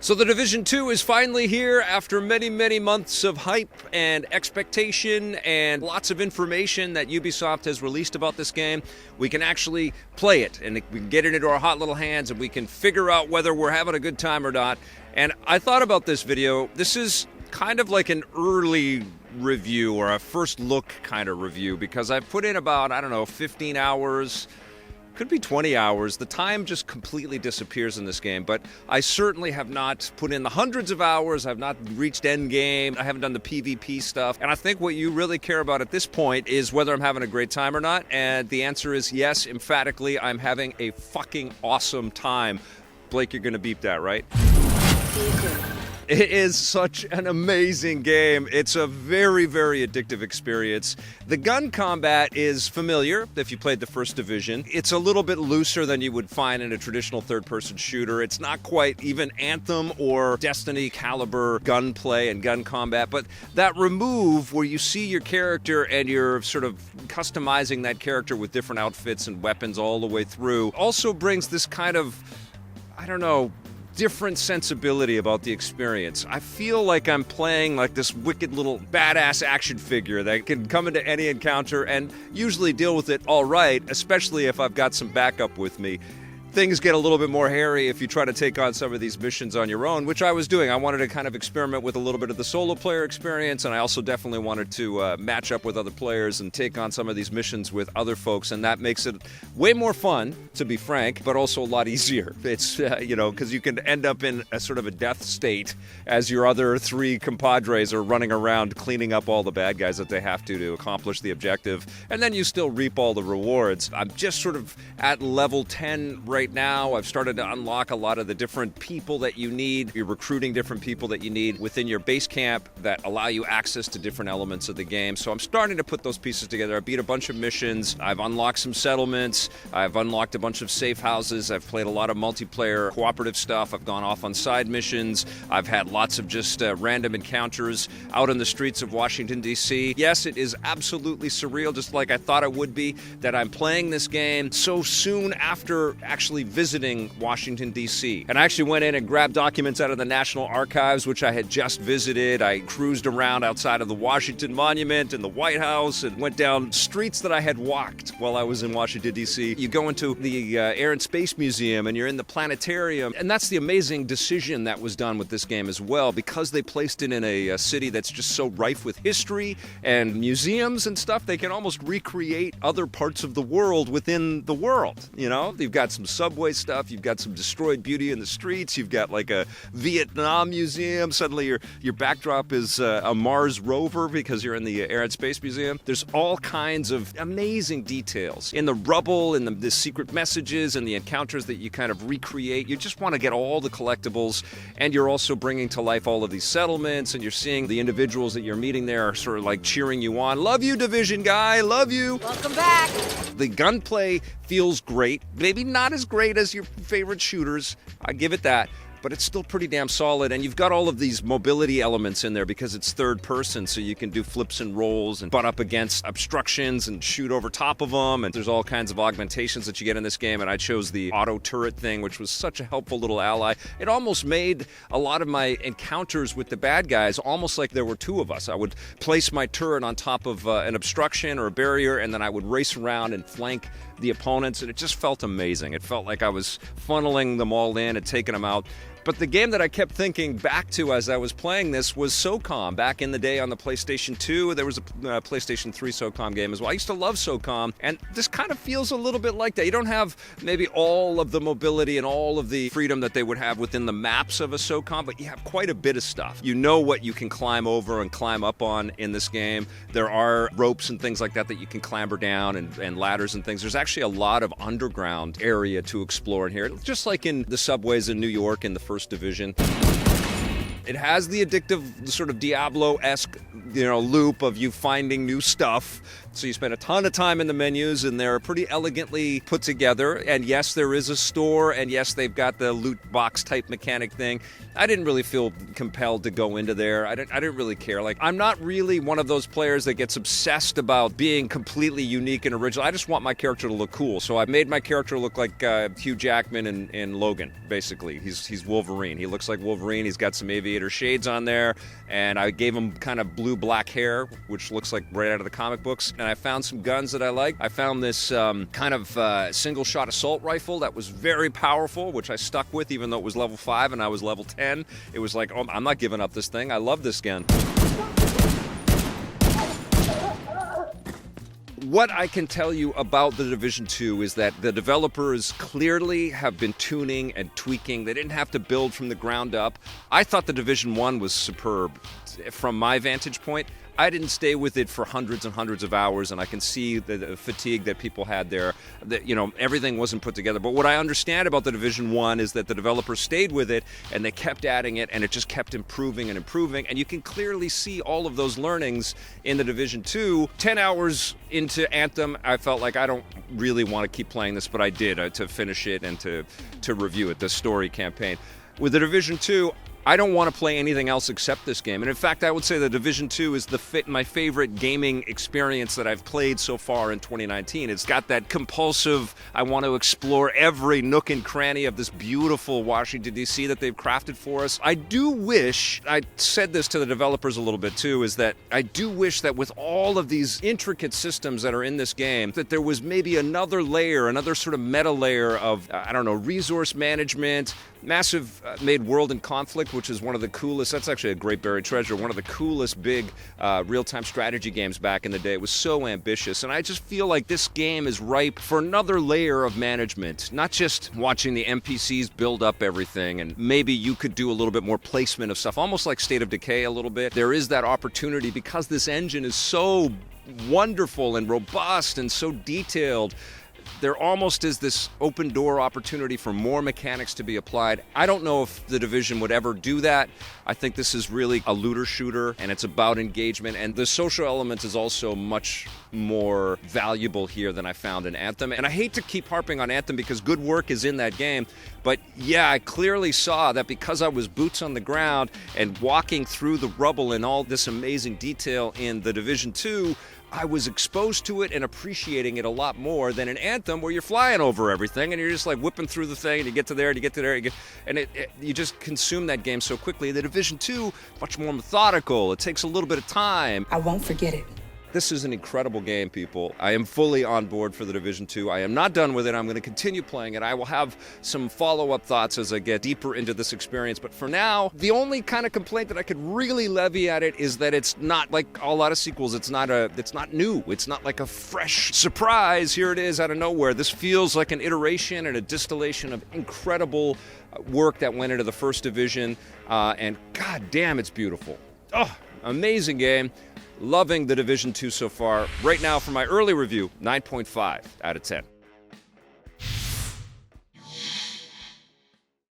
So the Division 2 is finally here after many, many months of hype and expectation and lots of information that Ubisoft has released about this game. We can actually play it and we can get it into our hot little hands and we can figure out whether we're having a good time or not. And I thought about this video. This is kind of like an early review or a first look kind of review because I've put in about, 15 hours. Could be 20 hours. The time just completely disappears in this game, but I certainly have not put in the hundreds of hours. I've not reached end game. I haven't done the PvP stuff. And I think what you really care about at this point is whether I'm having a great time or not. And the answer is yes, emphatically, I'm having a fucking awesome time. Blake, you're going to beep that, right? It is such an amazing game. It's a very, very addictive experience. The gun combat is familiar if you played the first Division. It's a little bit looser than you would find in a traditional third-person shooter. It's not quite even Anthem or Destiny caliber gunplay and gun combat, but that remove where you see your character and you're sort of customizing that character with different outfits and weapons all the way through also brings this kind of, different sensibility about the experience. I feel like I'm playing like this wicked little badass action figure that can come into any encounter and usually deal with it all right, especially if I've got some backup with me. Things get a little bit more hairy if you try to take on some of these missions on your own, which I was doing. I wanted to kind of experiment with a little bit of the solo player experience, and I also definitely wanted to match up with other players and take on some of these missions with other folks, and that makes it way more fun, to be frank, but also a lot easier. It's, because you can end up in a sort of a death state as your other three compadres are running around cleaning up all the bad guys that they have to accomplish the objective, and then you still reap all the rewards. I'm just sort of at level 10 right now. I've started to unlock a lot of the different people that you need. You're recruiting different people that you need within your base camp that allow you access to different elements of the game. So I'm starting to put those pieces together. I beat a bunch of missions. I've unlocked some settlements. I've unlocked a bunch of safe houses. I've played a lot of multiplayer cooperative stuff. I've gone off on side missions. I've had lots of just random encounters out in the streets of Washington, D.C. Yes, it is absolutely surreal, just like I thought it would be, that I'm playing this game so soon after actually visiting Washington, D.C. And I actually went in and grabbed documents out of the National Archives, which I had just visited. I cruised around outside of the Washington Monument and the White House and went down streets that I had walked while I was in Washington, D.C. You go into the Air and Space Museum and you're in the planetarium. And that's the amazing decision that was done with this game as well, because they placed it in a city that's just so rife with history and museums and stuff. They can almost recreate other parts of the world within the world. You've got some subway stuff, you've got some destroyed beauty in the streets, you've got like a Vietnam museum, suddenly your backdrop is a Mars rover because you're in the Air and Space Museum. There's all kinds of amazing details in the rubble and the secret messages and the encounters that you kind of recreate. You just want to get all the collectibles, and you're also bringing to life all of these settlements, and you're seeing the individuals that you're meeting there are sort of like cheering you on. Love you, Division guy, love you. Welcome back. The gunplay feels great, maybe not as great as your favorite shooters, I give it that, but it's still pretty damn solid, and you've got all of these mobility elements in there because it's third person, so you can do flips and rolls and butt up against obstructions and shoot over top of them, and there's all kinds of augmentations that you get in this game, and I chose the auto turret thing, which was such a helpful little ally. It almost made a lot of my encounters with the bad guys almost like there were two of us. I would place my turret on top of an obstruction or a barrier, and then I would race around and flank the opponents, and it just felt amazing. It felt like I was funneling them all in and taking them out. But the game that I kept thinking back to as I was playing this was SOCOM. Back in the day on the PlayStation 2, there was a PlayStation 3 SOCOM game as well. I used to love SOCOM, and this kind of feels a little bit like that. You don't have maybe all of the mobility and all of the freedom that they would have within the maps of a SOCOM, but you have quite a bit of stuff. You know what you can climb over and climb up on in this game. There are ropes and things like that you can clamber down, and ladders and things. There's actually a lot of underground area to explore in here, just like in the subways in New York in the first Division. It has the addictive sort of Diablo-esque, loop of you finding new stuff So you spend a ton of time in the menus, and they're pretty elegantly put together. And yes, there is a store, and yes, they've got the loot box type mechanic thing. I didn't really feel compelled to go into there. I didn't really care. Like, I'm not really one of those players that gets obsessed about being completely unique and original. I just want my character to look cool. So I made my character look like Hugh Jackman in Logan, basically. He's Wolverine. He looks like Wolverine. He's got some aviator shades on there, and I gave him kind of blue-black hair, which looks like right out of the comic books. And I found some guns that I like. I found this kind of single-shot assault rifle that was very powerful, which I stuck with even though it was level 5 and I was level 10. It was like, oh, I'm not giving up this thing. I love this gun. What I can tell you about The Division 2 is that the developers clearly have been tuning and tweaking. They didn't have to build from the ground up. I thought The Division 1 was superb from my vantage point. I didn't stay with it for hundreds and hundreds of hours, and I can see the fatigue that people had there. That, you know, everything wasn't put together. But what I understand about The Division 1 is that the developers stayed with it, and they kept adding it, and it just kept improving and improving. And you can clearly see all of those learnings in The Division 2. 10 hours into Anthem, I felt like I don't really want to keep playing this, but I did to finish it and to review it, the story campaign. With The Division 2, I don't want to play anything else except this game. And in fact, I would say that Division 2 is my favorite gaming experience that I've played so far in 2019. It's got that compulsive, I want to explore every nook and cranny of this beautiful Washington, D.C. that they've crafted for us. I do wish, I said this to the developers a little bit too, is that I do wish that with all of these intricate systems that are in this game, that there was maybe another layer, another sort of meta layer of, I don't know, resource management, massive made world in conflict, which is one of the coolest, that's actually a great buried treasure, one of the coolest big real-time strategy games back in the day. It was so ambitious, and I just feel like this game is ripe for another layer of management, not just watching the NPCs build up everything, and maybe you could do a little bit more placement of stuff, almost like State of Decay a little bit. There is that opportunity because this engine is so wonderful and robust and so detailed. There almost is this open door opportunity for more mechanics to be applied. I don't know if The Division would ever do that. I think this is really a looter shooter, and it's about engagement, and the social element is also much more valuable here than I found in Anthem. And I hate to keep harping on Anthem because good work is in that game, but yeah, I clearly saw that because I was boots on the ground and walking through the rubble and all this amazing detail in The Division 2, I was exposed to it and appreciating it a lot more than in Anthem, where you're flying over everything and you're just like whipping through the thing and you get to there and you get to there, and you just consume that game so quickly. The Division 2, much more methodical. It takes a little bit of time. I won't forget it. This is an incredible game, people. I am fully on board for The Division 2. I am not done with it. I'm going to continue playing it. I will have some follow-up thoughts as I get deeper into this experience. But for now, the only kind of complaint that I could really levy at it is that it's not like a lot of sequels. It's not new. It's not like a fresh surprise. Here it is out of nowhere. This feels like an iteration and a distillation of incredible work that went into the first Division. And god damn, it's beautiful. Oh, amazing game. Loving The Division 2 so far. Right now, for my early review, 9.5 out of 10.